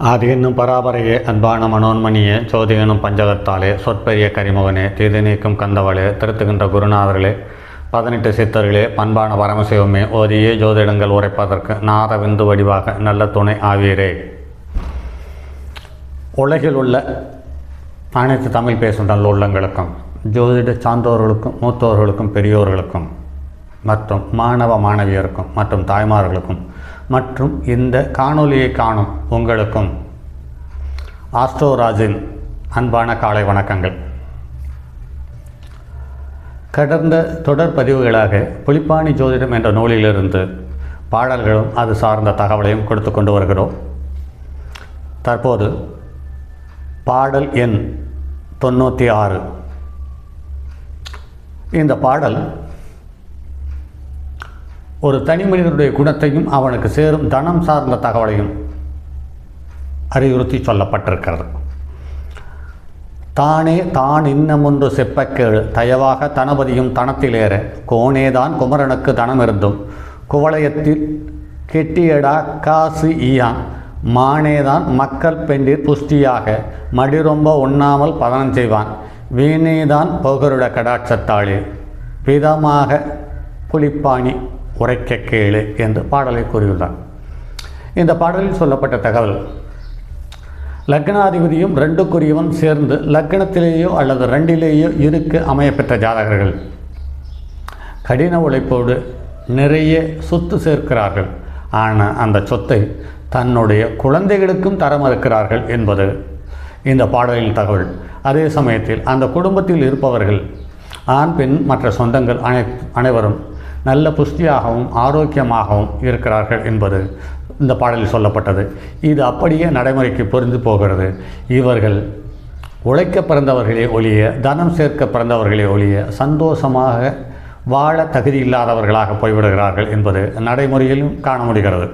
ஆதி என்னும் பராபரையே அன்பான மனோன்மணியே ஜோதி எனும் பஞ்சகத்தாலே சொற்பெரிய கரிமுகனே தீது நீக்கும் கந்தவளே திருத்துகின்ற குருநாதர்களே 18 சித்தர்களே பண்பான பரமசிவமே ஓதியே ஜோதிடங்கள் உரைப்பதற்கு நாத விந்து வடிவாக நல்ல துணை ஆவீரே. உலகில் உள்ள அனைத்து தமிழ் பேசும் நல்ல உள்ளங்களுக்கும் ஜோதிட சான்றோர்களுக்கும் மூத்தோர்களுக்கும் பெரியோர்களுக்கும் மற்றும் மாணவ மாணவியருக்கும் மற்றும் தாய்மார்களுக்கும் மற்றும் இந்த காணொலியை காணும் உங்களுக்கும் ஆஸ்ட்ரோராஜின் அன்பான காலை வணக்கங்கள். கடந்த தொடர் பதிவுகளாக புலிப்பாணி ஜோதிடம் என்ற நூலிலிருந்து பாடல்களும் அது சார்ந்த தகவலையும் கொடுத்து கொண்டு வருகிறோம். தற்போது பாடல் எண் 96. இந்த பாடல் ஒரு தனி மனிதனுடைய குணத்தையும் அவனுக்கு சேரும் தனம் சார்ந்த தகவலையும் அறிவுறுத்தி சொல்லப்பட்டிருக்கிறது. தானே தான் இன்னமொன்று செப்பக்கேழு தயவாக தனபதியும் தனத்திலேற கோனேதான் குமரனுக்கு தனம் இருந்தும் குவளையத்தில் கெட்டியடா காசு ஈயான் மானேதான் மக்கள் பெண்டிர் புஷ்டியாக மடிரொம்ப உண்ணாமல் பதனம் செய்வான் வீணேதான் போகருட கடாட்சத்தாளே விதமாக புலிப்பாணி உரைக்க கேளு என்று பாடலை கூறியுள்ளார். இந்த பாடலில் சொல்லப்பட்ட தகவல், லக்னாதிபதியும் 2க்குரியவன் சேர்ந்து லக்னத்திலேயோ அல்லது 2லேயோ இருக்க அமையப்பெற்ற ஜாதகர்கள் கடின உழைப்போடு நிறைய சொத்து சேர்க்கிறார்கள். ஆனால் அந்த சொத்தை தன்னுடைய குழந்தைகளுக்கும் தர மறுக்கிறார்கள் என்பது இந்த பாடலின் தகவல். அதே சமயத்தில் அந்த குடும்பத்தில் இருப்பவர்கள் ஆண் பெண் மற்ற சொந்தங்கள் அனைவரும் நல்ல புஷ்டியாகவும் ஆரோக்கியமாகவும் இருக்கிறார்கள் என்பது இந்த பாடலில் சொல்லப்பட்டது. இது அப்படியே நடைமுறைக்கு பொருந்து போகிறது. இவர்கள் உழைக்க பிறந்தவர்களே ஒழிய தனம் சேர்க்க பிறந்தவர்களே ஒழிய சந்தோஷமாக வாழ தகுதி இல்லாதவர்களாக போய்விடுகிறார்கள் என்பது நடைமுறையிலும் காண முடிகிறது.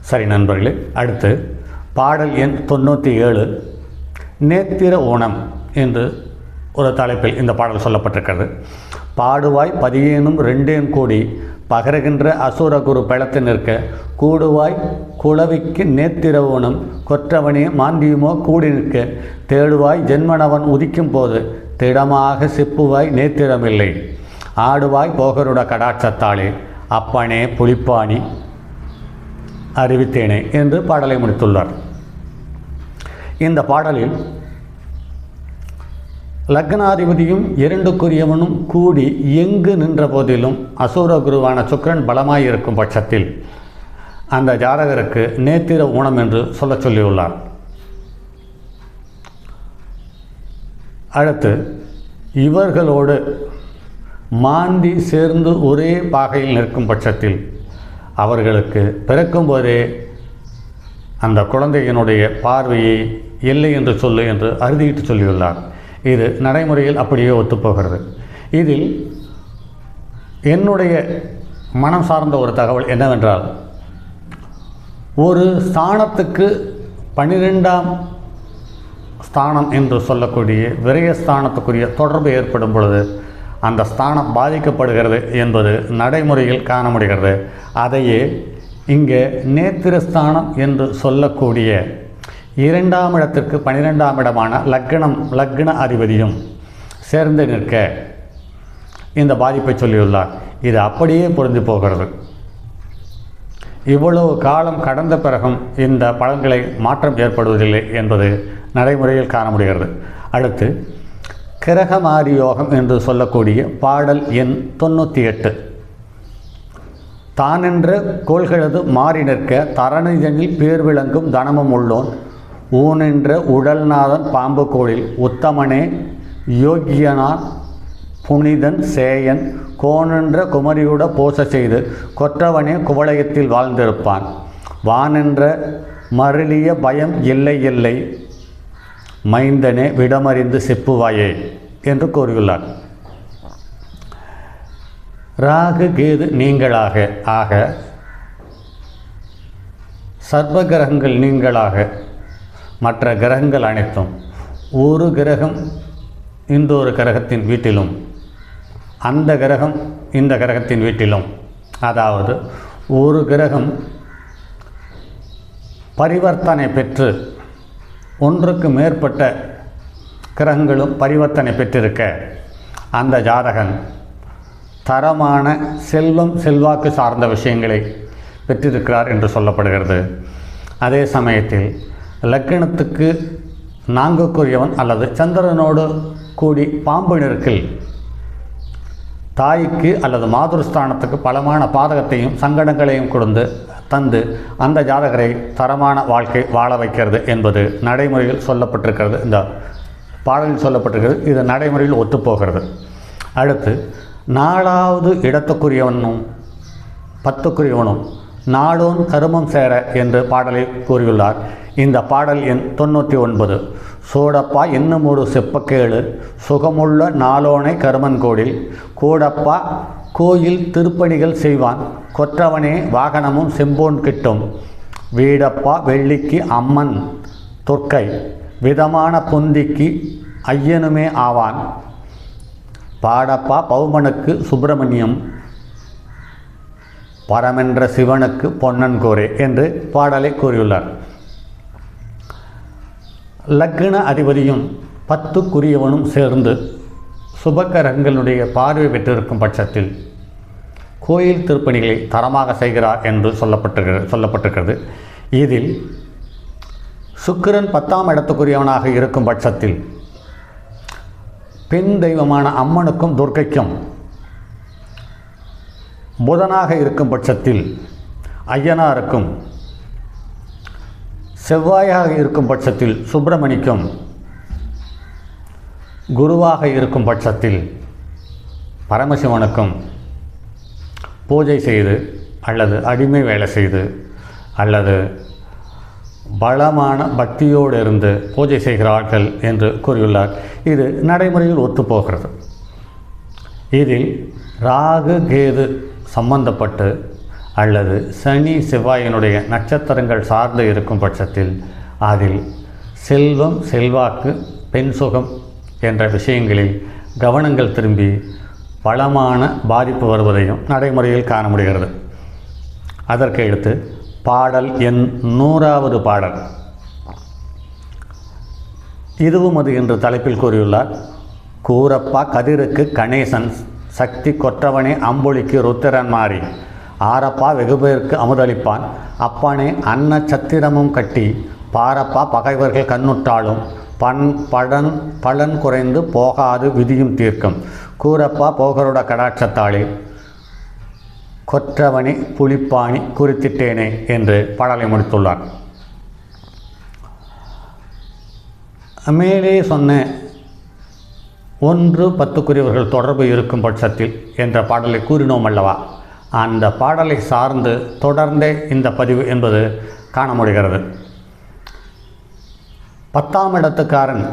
சரி நண்பர்களே, அடுத்து பாடல் எண் 97 நேத்திர ஊனம் என்று ஒரு தலைப்பில் இந்த பாடல் சொல்லப்பட்டிருக்கிறது. பாடுவாய் பதியேனும் 2 கோடி பகருகின்ற அசுரகுரு பழத்து நிற்க கூடுவாய் குளவிக்கு நேத்திர ஊனம் கொற்றவனே மாந்தியுமோ கூடி நிற்க தேடுவாய் ஜென்மனவன் உதிக்கும் போது திடமாக செப்புவாய் நேத்திரமில்லை ஆடுவாய் போகருட கடாட்சத்தாளே அப்பனே புலிப்பாணி அறிவித்தேனே என்று பாடலை முடித்துள்ளார். இந்த பாடலில் லக்னாதிபதியும் 2க்குரியவனும் கூடி எங்கு நின்ற போதிலும் அசூர குருவான சுக்கிரன் பலமாயிருக்கும் பட்சத்தில் அந்த ஜாதகருக்கு நேத்திர ஊனம் என்று சொல்லியுள்ளார். அடுத்து இவர்களோடு மாந்தி சேர்ந்து ஒரே பாகையில் நிற்கும் பட்சத்தில் அவர்களுக்கு பிறக்கும்போதே அந்த குழந்தையினுடைய பார்வையை இல்லை என்று சொல்லு என்று அறுதியிட்டு சொல்லியுள்ளார். இது நடைமுறையில் அப்படியே ஒத்துப்போகிறது. இதில் என்னுடைய மனம் சார்ந்த ஒரு தகவல் என்னவென்றால், ஒரு ஸ்தானத்துக்கு 12ஆம் ஸ்தானம் என்று சொல்லக்கூடிய விரயஸ்தானத்துக்குரிய தொடர்பு ஏற்படும் பொழுது அந்த ஸ்தானம் பாதிக்கப்படுகிறது என்பது நடைமுறையில் காண முடிகிறது. அதையே இங்கே நேத்திரஸ்தானம் என்று சொல்லக்கூடிய 2ஆம் இடத்திற்கு 12ஆம் இடமான லக்ன அதிபதியும் சேர்ந்து நிற்க இந்த பாதிப்பை சொல்லியுள்ளார். இது அப்படியே பொருந்தி போகிறது. இவ்வளவு காலம் கடந்த பிறகும் இந்த பலன்களை மாற்றம் ஏற்படுவதில்லை என்பது நடைமுறையில் காண முடிகிறது. அடுத்து கிரகமாரி யோகம் என்று சொல்லக்கூடிய பாடல் எண் 98 தானென்ற கோள்களது மாறி நிற்க தரணிதனில் பேர் விளங்கும் தனமும் உள்ளோன் ஊனென்ற உடல்நாதன் பாம்பு கோளில் உத்தமனே யோகியனான் புனிதன் சேயன் கோனென்ற குமரியுட போச செய்து கொற்றவனே குவளையத்தில் வாழ்ந்திருப்பான் வானென்ற மருளிய பயம் இல்லை இல்லை மைந்தனே விடமறிந்து செப்புவாயே என்று கூறியுள்ளார். ராகு கேது நீங்களாக ஆக சர்வ கிரகங்கள் நீங்களாக மற்ற கிரகங்கள் அனைத்தும் ஒரு கிரகம் இன்னொரு கிரகத்தின் வீட்டிலும் அந்த கிரகம் இந்த கிரகத்தின் வீட்டிலும், அதாவது ஒரு கிரகம் பரிவர்த்தனை பெற்று ஒன்றுக்கு மேற்பட்ட கிரகங்களும் பரிவர்த்தனை பெற்றிருக்க அந்த ஜாதகன் தரமான செல்வம் செல்வாக்கு சார்ந்த விஷயங்களை பெற்றிருக்கிறார் என்று சொல்லப்படுகிறது. அதே சமயத்தில் லக்னத்துக்கு நான்குக்குரியவன் அல்லது சந்திரனோடு கூடி பாம்பு நெருக்கில் தாய்க்கு அல்லது மாதுருஸ்தானத்துக்கு பலமான பாதகத்தையும் சங்கடங்களையும் தந்து அந்த ஜாதகரை தரமான வாழ்க்கை வாழ வைக்கிறது என்பது நடைமுறையில் சொல்லப்பட்டிருக்கிறது. இந்த பாடலில் சொல்லப்பட்டிருக்கிறது. இது நடைமுறையில் ஒத்துப்போகிறது. அடுத்து 4வது இடத்துக்குரியவனும் 10க்குரியவனும் நாளோன் கருமம் சேர என்று பாடலை கூறியுள்ளார். இந்த பாடல் எண் 99. சோடப்பா என்னுமோடு செப்பக்கேளு சுகமுள்ள நாளோனை கருமன்கோடில் கூடப்பா கோயில் திருப்பணிகள் செய்வான் கொற்றவனே வாகனமும் செம்போன் கிட்டும் வீடப்பா வெள்ளிக்கு அம்மன் தொற்கை விதமான பொந்திக்கு ஐயனுமே ஆவான் பாடப்பா பௌமனுக்கு சுப்பிரமணியம் பரமென்ற சிவனுக்கு பொன்னன்கோரே என்று பாடலை கூறியுள்ளார். லக்ன அதிபதியும் 10க்குரியவனும் சேர்ந்து சுபக்கிரகங்களுடைய பார்வை பெற்றிருக்கும் பட்சத்தில் கோயில் திருப்பணிகளை தரமாக செய்கிறார் என்று சொல்லப்பட்டிருக்கிறது. இதில் சுக்கிரன் 10ஆம் இடத்துக்குரியவனாக இருக்கும் பட்சத்தில் பெண் தெய்வமான அம்மனுக்கும் துர்க்கைக்கும், புதனாக இருக்கும் பட்சத்தில் ஐயனாருக்கும், செவ்வாயாக இருக்கும் பட்சத்தில் சுப்பிரமணிக்கும், குருவாக இருக்கும் பட்சத்தில் பரமசிவனுக்கும் பூஜை செய்து அல்லது அடிமை வேலை செய்து அல்லது பலமான பக்தியோடு இருந்து பூஜை செய்கிறார்கள் என்று கூறியுள்ளார். இது நடைமுறையில் ஒத்துப்போகிறது. இதில் ராகு கேது சம்பந்தப்பட்டு அல்லது சனி செவ்வாயினுடைய நட்சத்திரங்கள் சார்ந்து இருக்கும் பட்சத்தில் அதில் செல்வம் செல்வாக்கு பெண் சுகம் என்ற விஷயங்களில் கவனங்கள் திரும்பி பலமான பாதிப்பு வருவதையும் நடைமுறையில் காண முடிகிறது. அதற்கு அடுத்து பாடல் எண் 100வது பாடல். இதுவும் அது என்று தலைப்பில் கூறியுள்ளார். கூரப்பா கதிருக்கு கணேசன் சக்தி கொற்றவனே அம்புலிக்கு ருத்திரன் மாறி ஆரப்பா வெகுபேருக்கு அமுதளிப்பான் அப்பனே அன்ன சத்திரமும் கட்டி பாரப்பா பகைவர்கள் கண்ணுற்றாலும் பலன் குறைந்து போகாது விதியும் தீர்க்கும் கூரப்பா போகருட கடாட்சத்தாளே கொற்றவனே புலிப்பாணி குறித்திட்டேனே என்று பாடலை முடித்துள்ளார். மேலே சொன்ன 1-10க்குரியவர்கள் தொடர்பு இருக்கும் பட்சத்தில் என்ற பாடலை கூறினோம் அல்லவா, அந்த பாடலை சார்ந்து தொடர்ந்தே இந்த பதிவு என்பது காண முடிகிறது. 10ஆம் இடத்துக்காரன்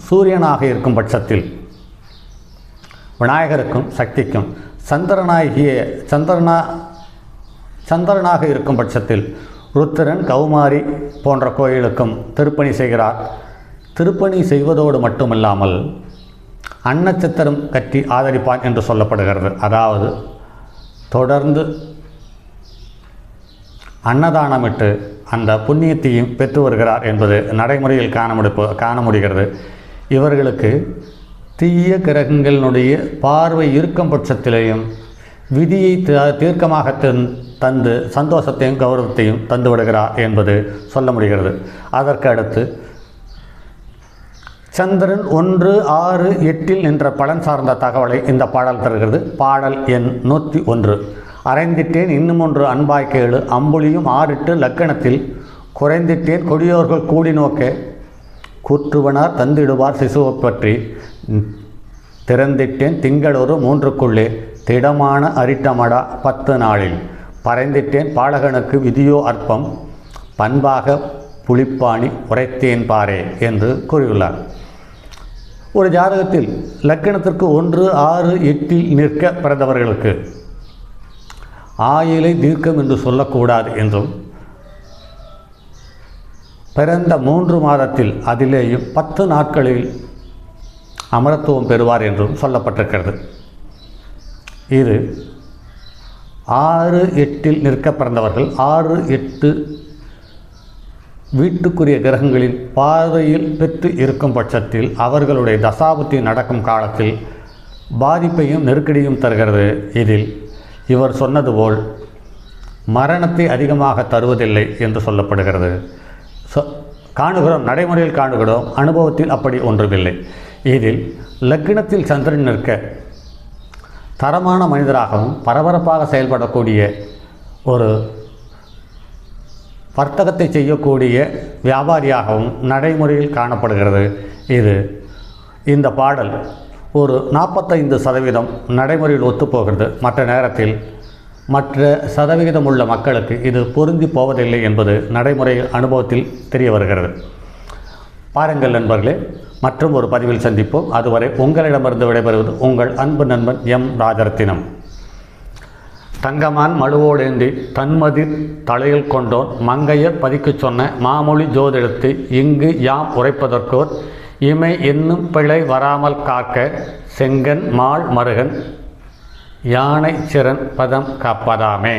சூரியனாக இருக்கும் பட்சத்தில் விநாயகருக்கும் சக்திக்கும், சந்திரனாக இருக்கும் பட்சத்தில் ருத்திரன் கௌமாரி போன்ற கோயிலுக்கும் திருப்பணி செய்கிறார். திருப்பணி செய்வதோடு மட்டுமில்லாமல் அன்னச்சித்திரம் கட்டி ஆதரிப்பான் என்று சொல்லப்படுகிறது. அதாவது தொடர்ந்து அன்னதானமிட்டு அந்த புண்ணியத்தையும் பெற்று வருகிறார் என்பது நடைமுறையில் காண முடிகிறது. இவர்களுக்கு தீய கிரகங்களினுடைய பார்வை இருக்கும் பட்சத்திலேயும் விதியை தீர்க்கமாக தந்து சந்தோஷத்தையும் கௌரவத்தையும் தந்து விடுகிறார் என்பது சொல்ல முடிகிறது. அதற்கு அடுத்து சந்திரன் 1, 6, 8 என்ற பலன் சார்ந்த தகவலை இந்த பாடல் தருகிறது. பாடல் எண் 101. அறைந்திட்டேன் இன்னும் ஒன்று அன்பாய் கேளு அம்புலியும் 6 லக்கணத்தில் குறைந்திட்டேன் கொடியோர்கள் கூடி நோக்க கூற்றுவனார் தந்திடுவார் சிசுவை பற்றி திறந்திட்டேன் திங்களொரு 3க்குள்ளே திடமான அரிட்டமடா 10 நாளில் பறைந்திட்டேன் பாலகனுக்கு விதியோ அற்பம் பண்பாக புலிப்பாணி உரைத்தேன் பாரே என்று கூறியுள்ளார். ஒரு ஜாதகத்தில் லக்கணத்திற்கு 1, 6, 8 நிற்க பிறந்தவர்களுக்கு ஆயிலை தீர்க்கம் என்று சொல்லக்கூடாது என்றும் பிறந்த 3 மாதத்தில் அதிலேயும் 10 நாட்களில் அமரத்துவம் பெறுவார் என்றும் சொல்லப்பட்டிருக்கிறது. இது 6, 8 நிற்க பிறந்தவர்கள் 6, 8 வீட்டுக்குரிய கிரகங்களின் பாதையில் பெற்று இருக்கும் பட்சத்தில் அவர்களுடைய தசாபுத்தி நடக்கும் காலத்தில் பாதிப்பையும் நெருக்கடியும் தருகிறது. இதில் இவர் சொன்னது போல் மரணத்தை அதிகமாக தருவதில்லை என்று சொல்லப்படுகிறது. காணுகிறோம், நடைமுறையில் காணுகிறோம், அனுபவத்தில் அப்படி ஒன்றுமில்லை. இதில் லக்னத்தில் சந்திரன் நிற்க தரமான மனிதராகவும் பரபரப்பாக செயல்படக்கூடிய ஒரு வர்த்தகத்தை செய்யக்கூடிய வியாபாரியாகவும் நடைமுறையில் காணப்படுகிறது. இந்த பாடல் ஒரு 45% நடைமுறையில் ஒத்துப்போகிறது. மற்ற நேரத்தில் மற்ற சதவிகிதம் உள்ள மக்களுக்கு இது பொருந்தி போவதில்லை என்பது நடைமுறை அனுபவத்தில் தெரிய வருகிறது. பாருங்கள் நண்பர்களே, மற்றும் ஒரு பதிவில் சந்திப்போம். அதுவரை உங்களிடமிருந்து விடைபெறுவது உங்கள் அன்பு நண்பன் எம் ராஜரத்தினம். தங்கமான் மழுவோடேந்தி தன்மதிர் தலையில் கொண்டோன் மங்கையர் பதிக்குச் சொன்ன மாமொழி ஜோதிடத்தை இங்கு யாம் உரைப்பதற்கோர் இமை என்னும் பிழை வராமல் காக்க செங்கன் மால் மருகன் யானை சிறன் பதம் காப்பதாமே.